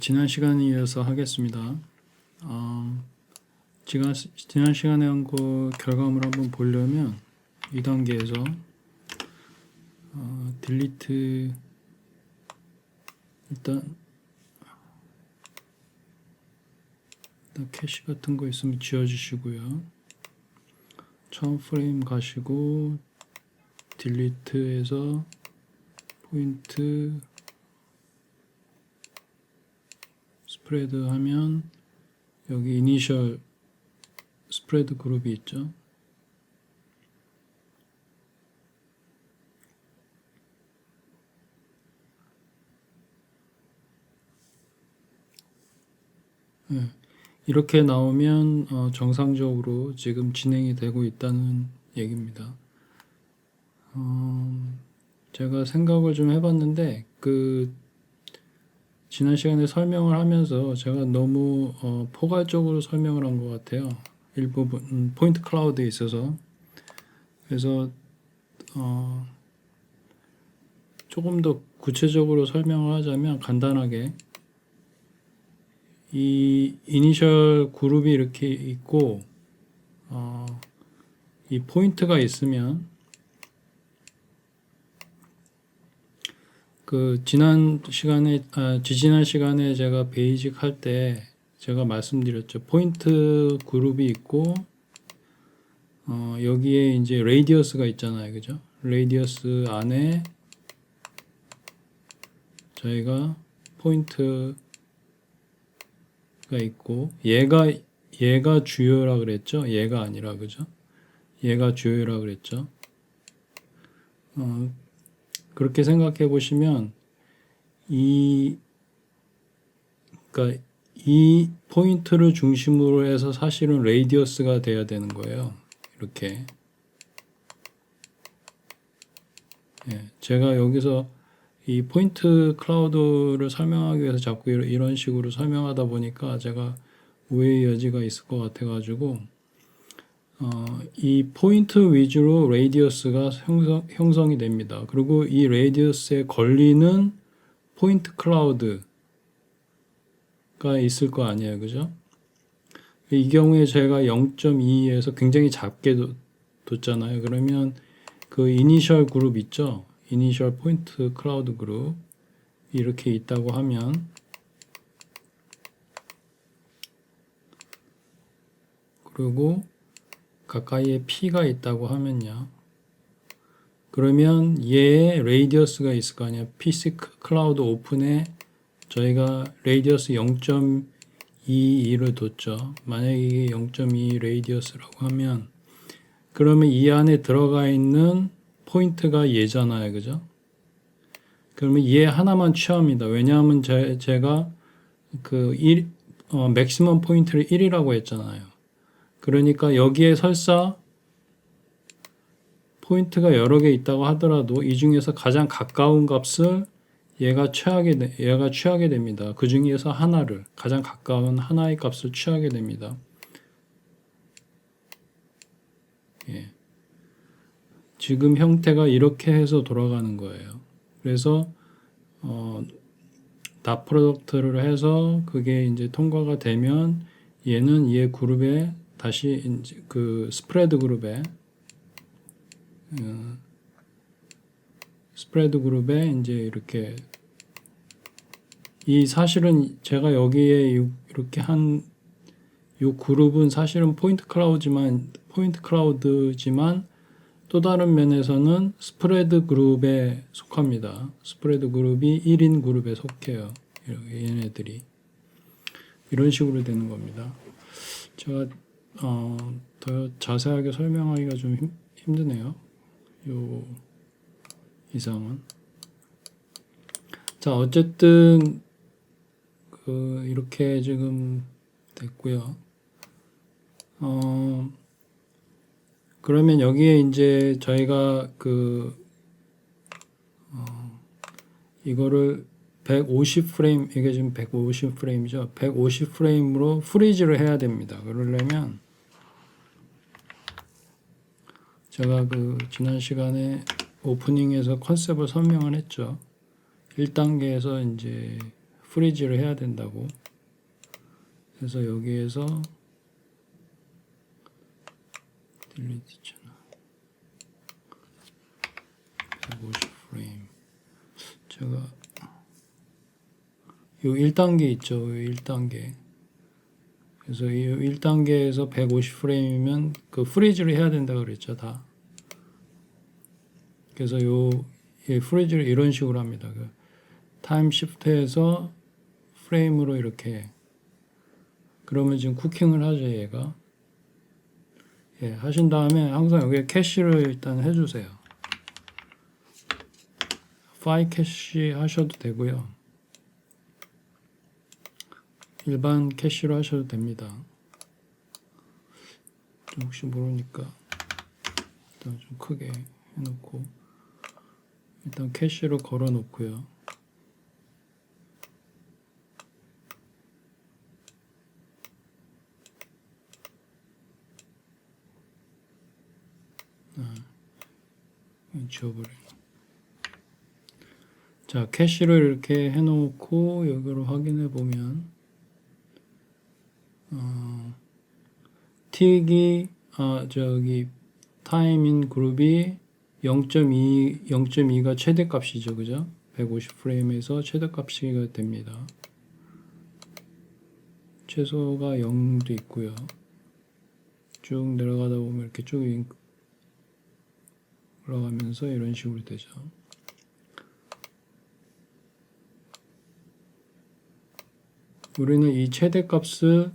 지난 시간에 이어서 하겠습니다. 지난 시간에 한 거 결과물 한번 보려면 2단계에서 딜리트 일단 캐시 같은 거 있으면 지워주시고요. 처음 프레임 가시고 딜리트에서 포인트 스프레드 하면 여기 이니셜 스프레드 그룹이 있죠. 네. 이렇게 나오면 정상적으로 지금 진행이 되고 있다는 얘기입니다. 제가 생각을 좀 해봤는데 지난 시간에 설명을 하면서 제가 너무 포괄적으로 설명을 한 것 같아요. 일부분 포인트 클라우드에 있어서. 그래서 조금 더 구체적으로 설명을 하자면 간단하게 이 이니셜 그룹이 이렇게 있고 이 포인트가 있으면 지지난 시간에 제가 베이직 할 때 제가 말씀드렸죠. 포인트 그룹이 있고 여기에 이제 레이디어스가 있잖아요. 그죠? 레이디어스 안에 저희가 포인트가 있고 얘가 주요라 그랬죠? 얘가 아니라 그죠? 얘가 주요라 그랬죠? 그렇게 생각해 보시면 그러니까 이 포인트를 중심으로 해서 사실은 레이디어스가 돼야 되는 거예요. 이렇게. 예, 제가 여기서 이 포인트 클라우드를 설명하기 위해서 자꾸 이런 식으로 설명하다 보니까 제가 오해의 여지가 있을 것 같아 가지고 이 포인트 위주로 레이디어스가 형성이 됩니다. 그리고 이 레이디어스에 걸리는 포인트 클라우드가 있을 거 아니에요. 그죠? 이 경우에 제가 0.2에서 굉장히 작게 뒀잖아요. 그러면 그 이니셜 그룹 있죠? 이니셜 포인트 클라우드 그룹 이렇게 있다고 하면 그리고 가까이에 P가 있다고 하면요. 그러면 얘에 레이디어스가 있을 거 아니에요. PC 클라우드 오픈에 저희가 레이디어스 0.22를 뒀죠. 만약에 이게 0.2 레이디어스라고 하면 그러면 이 안에 들어가 있는 포인트가 얘잖아요. 그죠? 그러면 얘 하나만 취합니다. 왜냐하면 제가 맥시멈 포인트를 1이라고 했잖아요. 그러니까 여기에 설사 포인트가 여러 개 있다고 하더라도 이 중에서 가장 가까운 값을 얘가 취하게 됩니다. 그 중에서 가장 가까운 하나의 값을 취하게 됩니다. 예. 지금 형태가 이렇게 해서 돌아가는 거예요. 그래서 닷 프로덕트를 해서 그게 이제 통과가 되면 얘는 얘 그룹에 다시 이제 그 스프레드 그룹에 이제 이렇게 사실은 제가 여기에 이렇게 한 이 그룹은 사실은 포인트 클라우드지만 또 다른 면에서는 스프레드 그룹에 속합니다. 스프레드 그룹이 1인 그룹에 속해요. 얘네들이 이런 식으로 되는 겁니다. 제가 더 자세하게 설명하기가 좀 힘드네요. 요 이상은. 자, 어쨌든 이렇게 지금 됐고요. 그러면 여기에 이제 저희가 이거를 150 프레임, 이게 지금 150 프레임이죠. 150 프레임으로 프리즈를 해야 됩니다. 그러려면 제가 지난 시간에 오프닝에서 컨셉을 설명을 했죠. 1단계에서 이제 프리즈를 해야 된다고. 그래서 여기에서 딜리트 있잖아. 150 프레임. 제가 요 1단계 있죠. 요 1단계. 그래서 이 1단계에서 150 프레임이면 그 프리즈를 해야 된다 그랬죠, 다. 그래서 이 프리즈를 이런 식으로 합니다. 그 타임 시프트에서 프레임으로 이렇게. 그러면 지금 쿠킹을 하죠, 얘가. 예, 하신 다음에 항상 여기에 캐시를 일단 해주세요. 파일 캐시 하셔도 되고요. 일반 캐시로 하셔도 됩니다. 좀 혹시 모르니까 일단 좀 크게 해놓고 일단 캐시로 걸어 놓고요. 지워버려. 자, 캐시를 이렇게 해놓고 여기로 확인해 보면 틱이 저기 타임인 그룹이 0.2가 최대값이죠, 그죠? 150 프레임에서 최대값이 됩니다. 최소가 0도 있고요. 쭉 내려가다 보면 이렇게 쭉 올라가면서 이런 식으로 되죠. 우리는 이 최대값을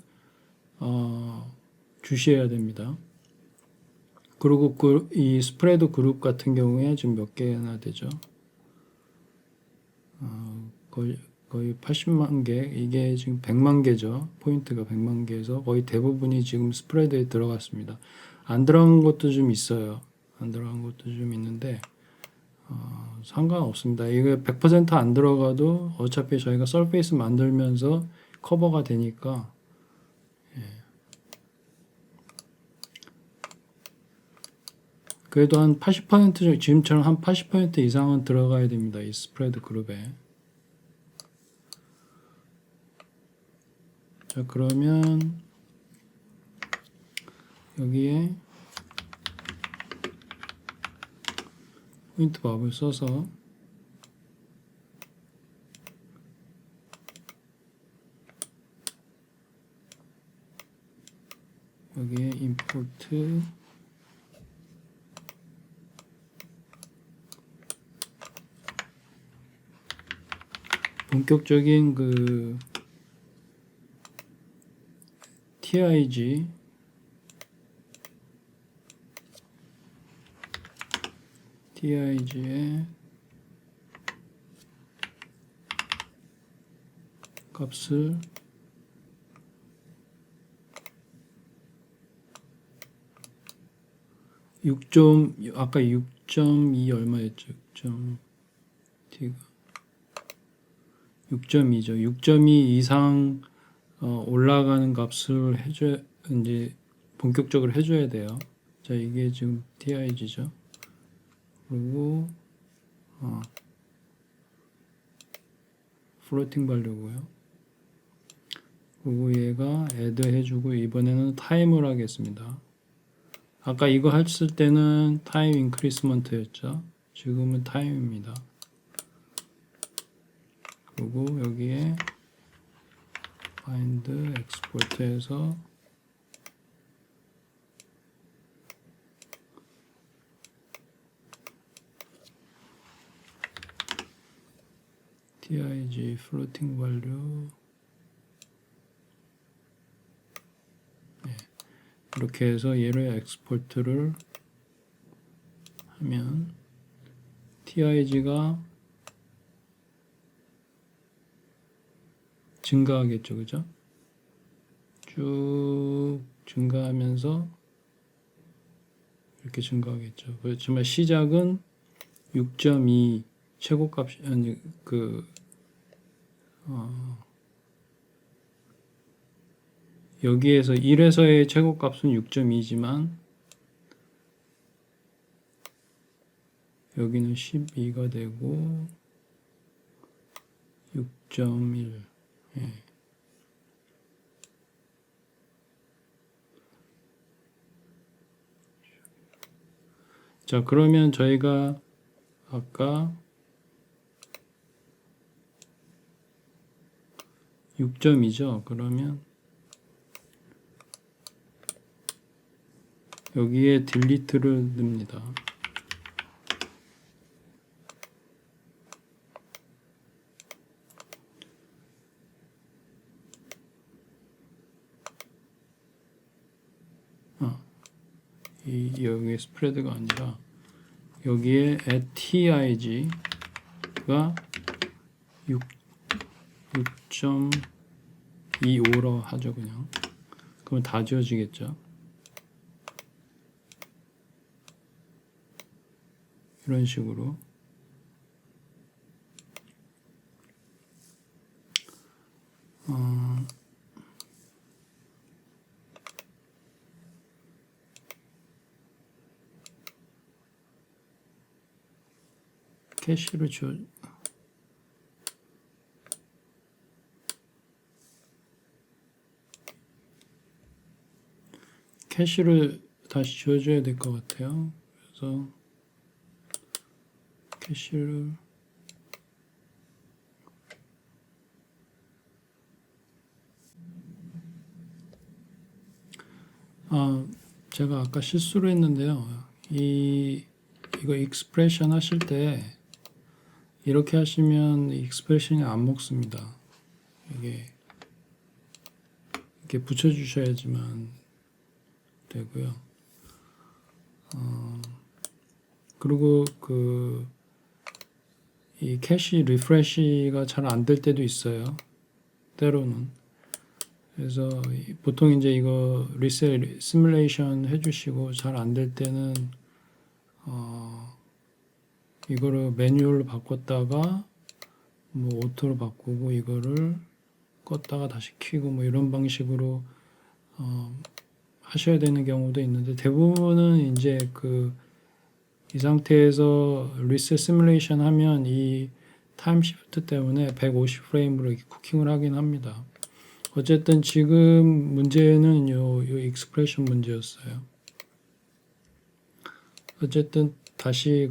주시해야 됩니다. 그리고 이 스프레드 그룹 같은 경우에 지금 몇 개나 되죠? 거의 80만 개, 이게 지금 100만 개죠. 포인트가 100만 개에서 거의 대부분이 지금 스프레드에 들어갔습니다. 안 들어간 것도 좀 있어요. 안 들어간 것도 좀 있는데 상관없습니다. 이거 100% 안 들어가도 어차피 저희가 서페이스 만들면서 커버가 되니까. 그래도 한 80% 지금처럼 한 80% 이상은 들어가야 됩니다. 이 스프레드 그룹에. 자, 그러면 여기에 포인트 밥을 써서 여기에 임포트 본격적인 그 TIG의 값을 아까 6.2 얼마였죠? 6.2죠. 6.2 이상 올라가는 값을 이제 본격적으로 해줘야 돼요. 자, 이게 지금 TIG죠. 그리고 플로팅 밸류고요. 그리고 얘가 add 해주고 이번에는 타임을 하겠습니다. 아까 이거 했을 때는 타임 인크리스먼트였죠. 지금은 타임입니다. 그리고 여기에 find export해서 TIG floating value 이렇게 해서 얘를 엑스포트를 하면 TIG가 증가하겠죠, 그죠? 쭉 증가하면서 이렇게 증가하겠죠. 그렇지만 시작은 6.2 최고값 아니 여기에서 1에서의 최고값은 6.2지만 여기는 12가 되고 6.1 자, 그러면 저희가 아까 6점이죠. 그러면 여기에 딜리트를 넣습니다. 여기 스프레드가 아니라 여기에 TIG가 6.25로 하죠. 그냥 그러면 다 지워지겠죠. 이런 식으로 캐시를 지워 캐시를 다시 지워줘야 될 것 같아요. 그래서 캐시를 제가 아까 실수를 했는데요. 이거 익스프레션 하실 때 이렇게 하시면 익스프레션이 안 먹습니다. 이게 이렇게 붙여주셔야지만 되고요. 그리고 이 캐시 리프레시가 잘 안 될 때도 있어요. 때로는. 그래서 보통 이제 이거 리셋 시뮬레이션 해주시고 잘 안 될 때는 이거를 매뉴얼로 바꿨다가 뭐 오토로 바꾸고 이거를 껐다가 다시 켜고 뭐 이런 방식으로 하셔야 되는 경우도 있는데 대부분은 이제 이 상태에서 리셋 시뮬레이션 하면 이 타임 시프트 때문에 150 프레임으로 이렇게 쿠킹을 하긴 합니다. 어쨌든 지금 문제는 요 익스프레션 문제였어요. 어쨌든 다시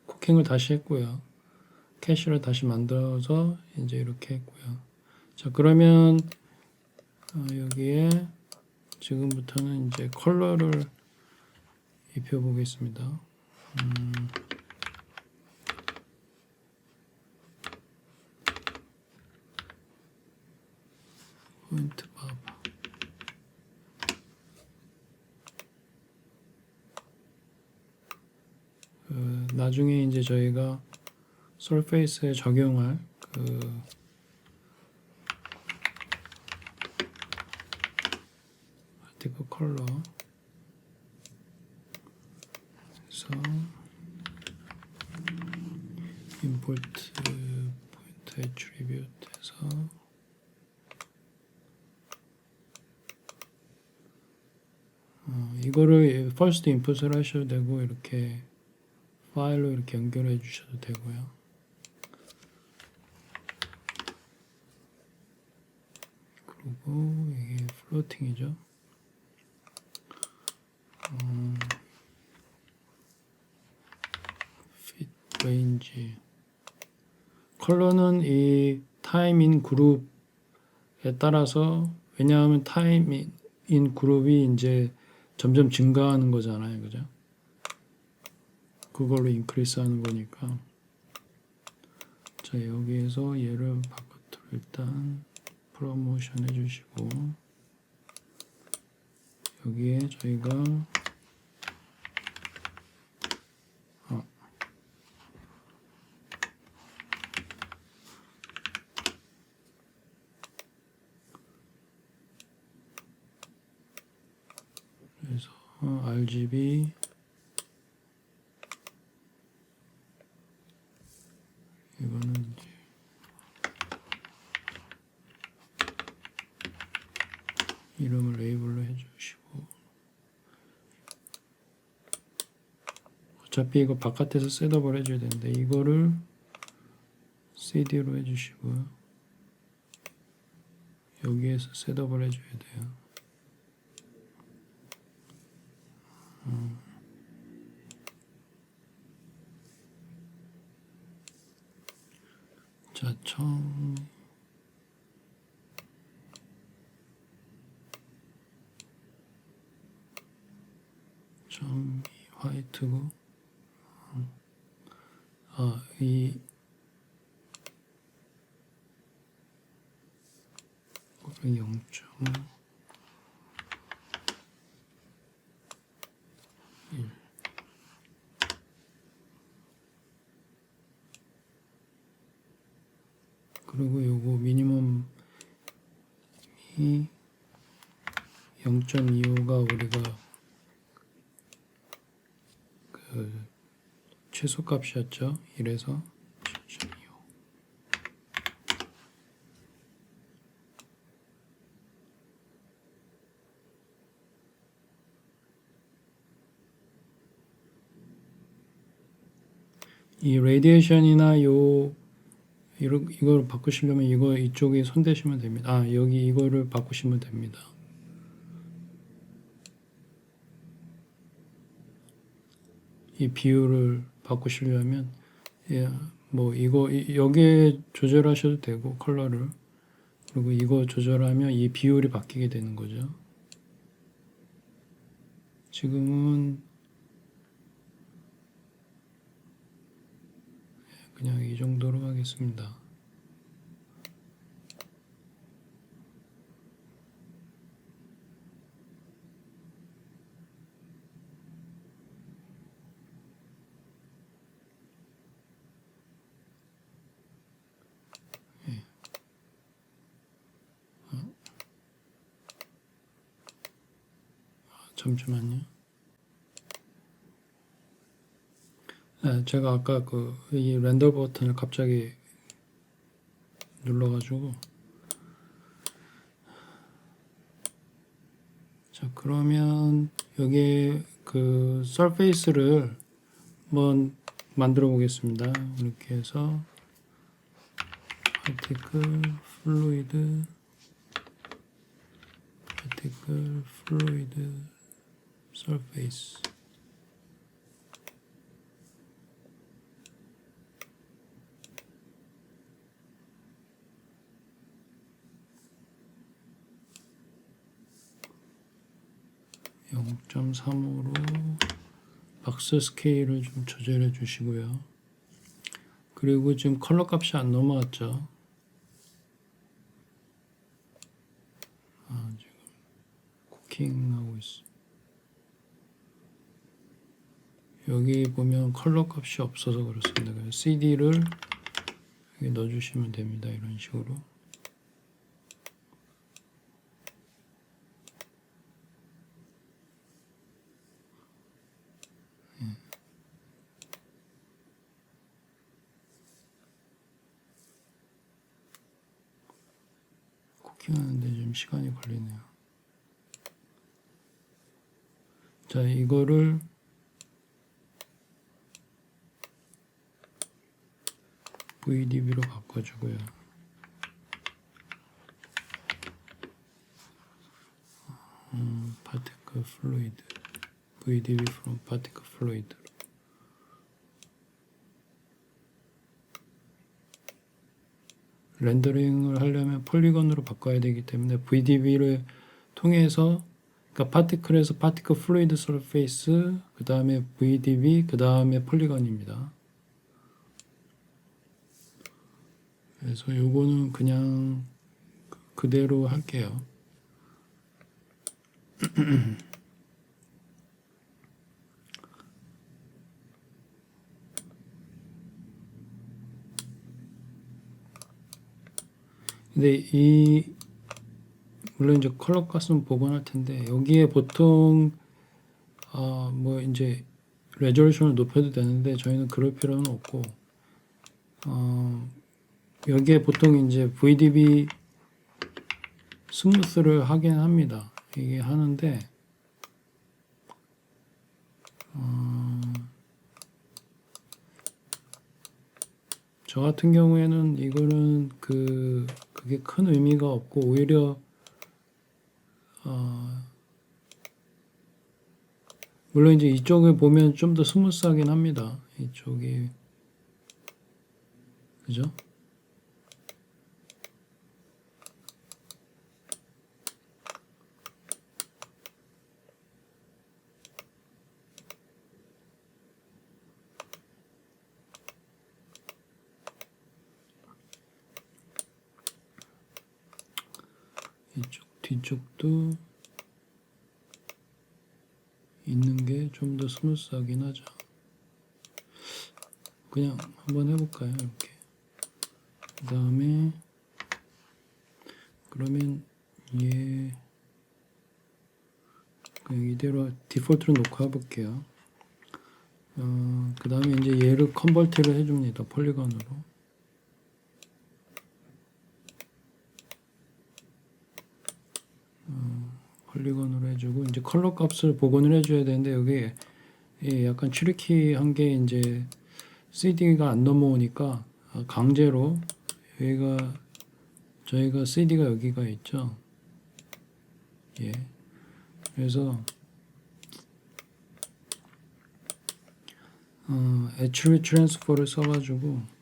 쿠킹을 다시 했고요. 캐시를 다시 만들어서 이제 이렇게 했고요. 자, 그러면 여기에 지금부터는 이제 컬러를 입혀 보겠습니다. 포인트 바바. 나중에 이제 저희가 서페이스에 적용할 아티클 컬러 그래서 임포트 포인트 애트리뷰트 해서 이거를 first input을 하셔도 되고 이렇게 파일로 이렇게 연결해 주셔도 되고요. 그리고 이게 플로팅이죠. fit range 컬러는 이 time in 그룹에 따라서 왜냐하면 time in 그룹이 이제 점점 증가하는 거잖아요, 그죠? 그걸로 인크리스 하는 거니까. 자, 여기에서 얘를 바깥으로 일단 프로모션 해주시고 여기에 저희가 그래서 RGB 이거는 이제 이름을 레이블로 해주시고 어차피 이거 바깥에서 셋업을 해줘야 되는데 이거를 CD로 해주시고요. 여기에서 셋업을 해줘야 돼요. 자, 점 화이트고, 이 0.1 그리고 요거 미니멈이 0.25가 우리가 그 최소값이었죠. 이래서 0.25. 이 레디에이션이나 이걸 바꾸시려면 이쪽에 손대시면 됩니다. 여기 이거를 바꾸시면 됩니다. 이 비율을 바꾸시려면 여기에 조절하셔도 되고 컬러를, 그리고 이거 조절하면 이 비율이 바뀌게 되는 거죠. 지금은 그냥 이 정도로 하겠습니다. 잠시만요. 제가 아까 이 렌더 버튼을 갑자기 눌러가지고, 자, 그러면 여기 그 서페이스를 한번 만들어 보겠습니다. 이렇게 해서 파티클 플루이드 서페이스. (0.35로) 박스 스케일을 좀 조절해 주시고요. 그리고 지금 컬러 값이 안 넘어갔죠. 지금 쿠킹하고 있어. 여기 보면 컬러 값이 없어서 그렇습니다. 그래서 CD를 여기 넣어주시면 됩니다. 이런 식으로. 쿠킹하는데 좀 시간이 걸리네요. 자, 이거를 VDB로 바꿔주고요. particle fluid, VDB from particle fluid. 렌더링을 하려면 폴리건으로 바꿔야 되기 때문에 VDB를 통해서, 그러니까 파티클에서 파티클 플루이드 서페이스, 그 다음에 VDB, 그 다음에 폴리건입니다. 그래서 요거는 그냥 그대로 할게요. 근데 물론 이제 컬러 값은 복원할 텐데, 여기에 보통 이제 레졸루션을 높여도 되는데 저희는 그럴 필요는 없고, 여기에 보통 이제 VDB 스무스를 하긴 합니다. 이게 하는데 저 같은 경우에는 이거는 그게 큰 의미가 없고 오히려 물론 이제 이쪽에 보면 좀 더 스무스하긴 합니다. 이쪽이 그죠? 이쪽 뒤쪽도 있는 게 좀 더 스무스하긴 하죠. 그냥 한번 해볼까요? 이렇게. 그 다음에 그러면 얘 그냥 이대로 디폴트로 놓고 해볼게요. 그 다음에 이제 얘를 컨버트를 해줍니다. 폴리건으로. 폴리건으로 해주고 이제 컬러 값을 복원을 해줘야 되는데 여기 약간 트리키한 게 이제 CD가 안 넘어오니까 강제로 여기가 저희가 CD가 여기가 있죠. 예. 그래서 attribute transfer를 써가지고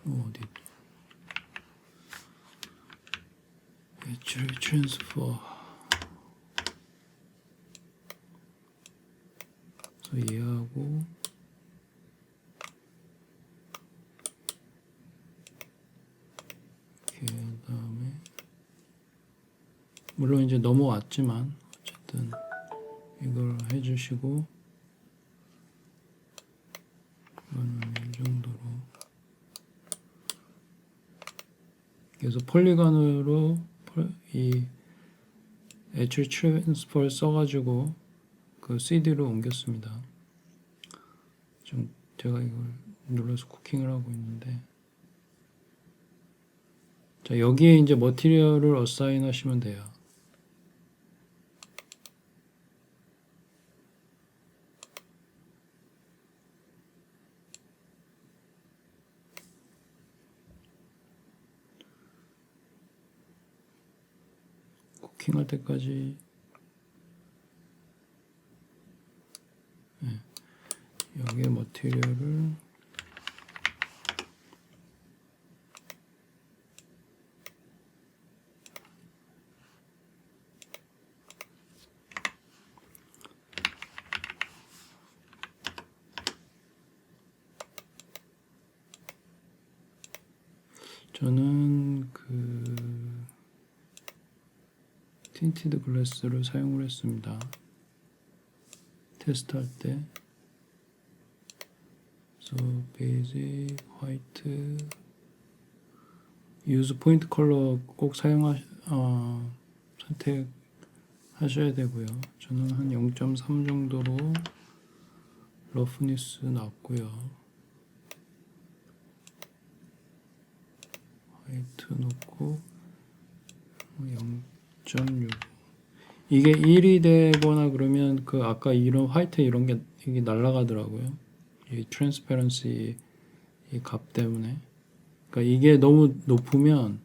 어디 있죠? attribute transfer 그래서 얘하고 그다음에 물론 이제 넘어왔지만 어쨌든 이걸 해주시고 이거는 이 정도로 그래서 폴리건으로 이 attribute transfer 써가지고 그 CD로 옮겼습니다. 좀 제가 이걸 눌러서 쿠킹을 하고 있는데 자 여기에 이제 머티리얼을 어사인 하시면 돼요. 쿠킹할 때까지 여기에 머티리얼을 저는 틴티드 글래스를 사용을 했습니다. 테스트할 때. 그래서 베이직, 화이트, 유즈 포인트 컬러 꼭 선택하셔야 되고요. 저는 한 0.3 정도로 러프니스 놨고요. 화이트 놓고 0.6 이게 1이 되거나 그러면 아까 이런 화이트 이런 게 이게 날아가더라고요. 이 트랜스페런시 이 값 때문에. 그러니까 이게 너무 높으면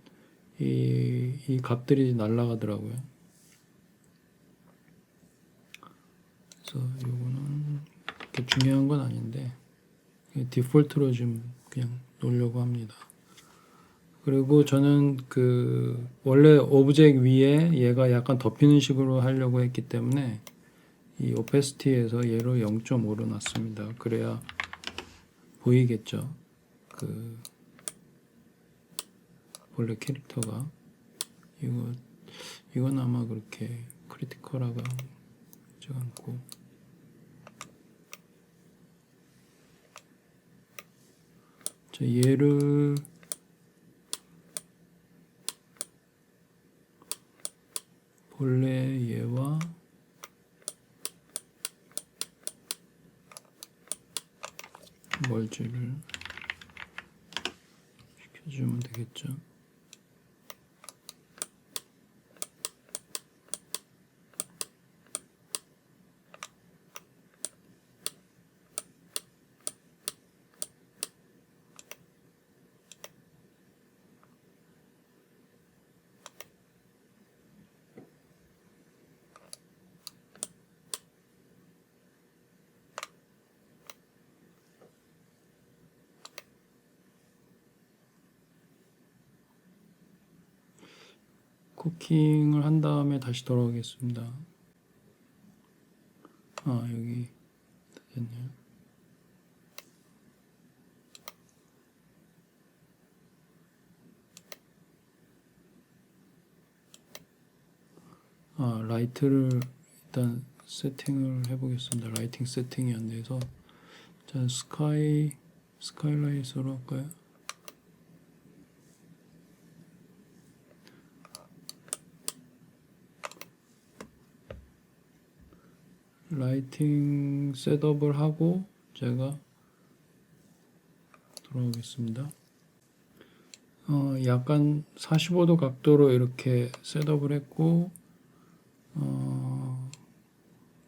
이 값들이 날아가더라고요. 그래서 이거는 그렇게 중요한 건 아닌데 디폴트로 좀 그냥 놓으려고 합니다. 그리고 저는 원래 오브젝트 위에 얘가 약간 덮이는 식으로 하려고 했기 때문에 이 오페시티에서 얘를 0.5로 놨습니다. 그래야 보이겠죠. 원래 캐릭터가 이건 아마 그렇게 크리티컬하지 않고 자 얘를 본래 얘와 멀지를 시켜주면 되겠죠. 쿠킹을 한 다음에 다시 돌아오겠습니다. 여기 됐네요. 라이트를 일단 세팅을 해보겠습니다. 라이팅 세팅이 안 돼서 자, 스카이라이트로 할까요? 라이팅 셋업을 하고 제가 돌아오겠습니다. 약간 45도 각도로 이렇게 셋업을 했고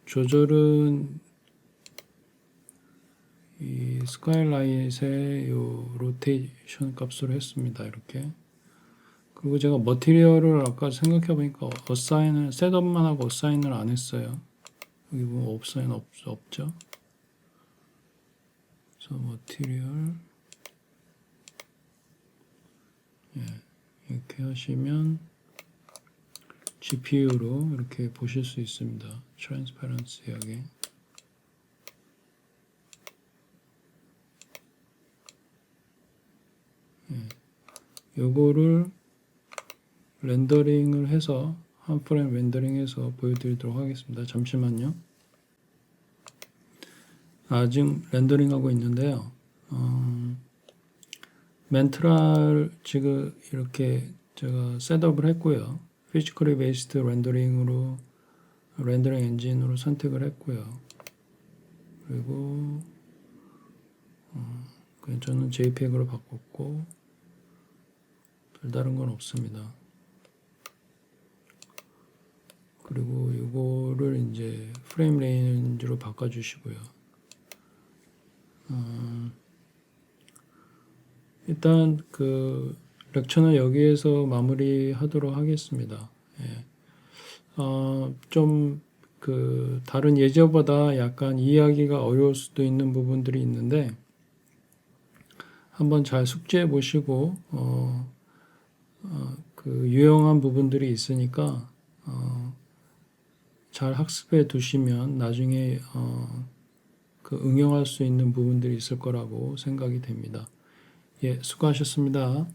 조절은 이 스카이라이트의 요 로테이션 값으로 했습니다. 이렇게. 그리고 제가 머티리얼을 아까 생각해 보니까 어사인을 셋업만 하고 어사인을 안 했어요. 여기 뭐 어사인 없죠. 그래서 머티리얼 이렇게 하시면 GPU로 이렇게 보실 수 있습니다. 트랜스퍼런시하게. 요거를 렌더링을 해서 한 프레임 렌더링해서 보여드리도록 하겠습니다. 잠시만요. 지금 렌더링하고 있는데요. 멘트랄 지금 이렇게 제가 셋업을 했고요. 피지컬리 베이스드 렌더링으로 렌더링 엔진으로 선택을 했고요. 그리고 그냥 저는 JPEG으로 바꿨고 별다른 건 없습니다. 그리고 이거를 이제 프레임 레인지로 바꿔주시고요. 일단 그 렉처는 여기에서 마무리하도록 하겠습니다. 좀 그 다른 예제보다 약간 이해하기가 어려울 수도 있는 부분들이 있는데 한번 잘 숙지해 보시고 그 유용한 부분들이 있으니까 잘 학습해 두시면 나중에 그 응용할 수 있는 부분들이 있을 거라고 생각이 됩니다. 수고하셨습니다.